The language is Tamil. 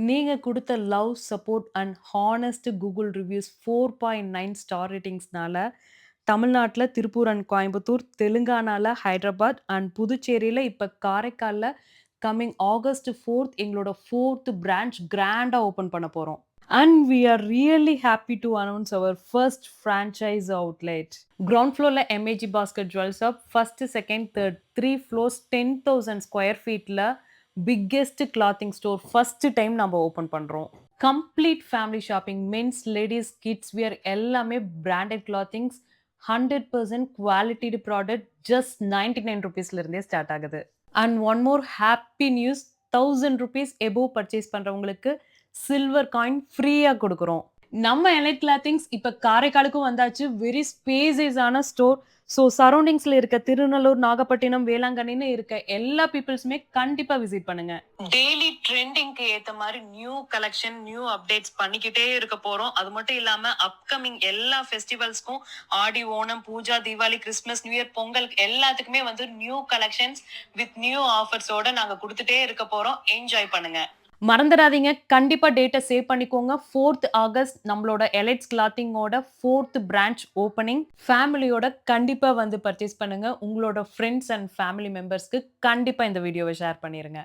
நீங்க குடுத்த love, support and honest Google reviews 4.9 star ரேட்டிங்ஸ்னால, தமிழ்நாட்ல திருப்பூர் அண்ட் கோயம்புத்தூர், தெலுங்கானால ஹைதராபாத் அண்ட் புதுச்சேரியில இப்ப காரைக்கால்ல கம்மிங் ஆகஸ்ட் 4த் எங்களோட 4த் பிரான்ச் கிராண்டா ஓப்பன் பண்ண போறோம். And we are really happy to announce our first franchise outlet. Ground floorல MAG Basket Jewel Shop, first, second, third, 3 floors, 10,000 square feetல biggest clothing store first time நம்ம ஓபன் பண்றோம். Complete family shopping, men's, ladies, kids wear எல்லாமே branded clothings, 100% quality product just 99 rupeesல இருந்தே ஸ்டார்ட் ஆகுது. And one more happy news, 1000 rupees above purchase பண்றவங்களுக்கு சில்வர் காயின் ஃப்ரீயா குடுக்குறோம். நம்ம எலைட் கிளாத்திங்ஸ் இப்ப காரைக்காலுக்கும் வந்தாச்சு. வெரி ஸ்பேசியஸான ஸ்டோர். ஸோ சரவுண்டிங்ஸ்ல இருக்க திருநள்ளூர், நாகப்பட்டினம், வேளாங்கண்ணின்னு இருக்க எல்லா பீப்பிள்ஸுமே கண்டிப்பா விசிட் பண்ணுங்க. டெய்லி ட்ரெண்டிங்க்கு ஏத்த மாரி நியூ கலெக்ஷன், நியூ அப்டேட்ஸ் பண்ணிக்கிட்டே இருக்க போறோம். அது மட்டும் இல்லாம அப்கமிங் எல்லா ஃபெஸ்டிவல்ஸ்க்கும் Aadi, Onam, Puja, Deepavali, Christmas, new year, Pongal எல்லாத்துக்குமே வந்து நியூ கலெக்ஷன்ஸ் வித் நியூ ஆஃபர்ஸோட நாங்க குடுத்துட்டே இருக்க போறோம். என்ஜாய் பண்ணுங்க. மறந்துடாதீங்க. கண்டிப்பா டேட்ட சேவ் பண்ணிக்கோங்க. 4த் ஆகஸ்ட் நம்மளோட எலைட்ஸ் கிளாத்திங்கோட 4த் பிரான்ச் ஓப்பனிங். ஃபேமிலியோட கண்டிப்பா வந்து பர்ச்சேஸ் பண்ணுங்க. உங்களோட ஃப்ரெண்ட்ஸ் அண்ட் ஃபேமிலி மெம்பர்ஸ்க்கு கண்டிப்பா இந்த வீடியோவ ஷேர் பண்ணிருங்க.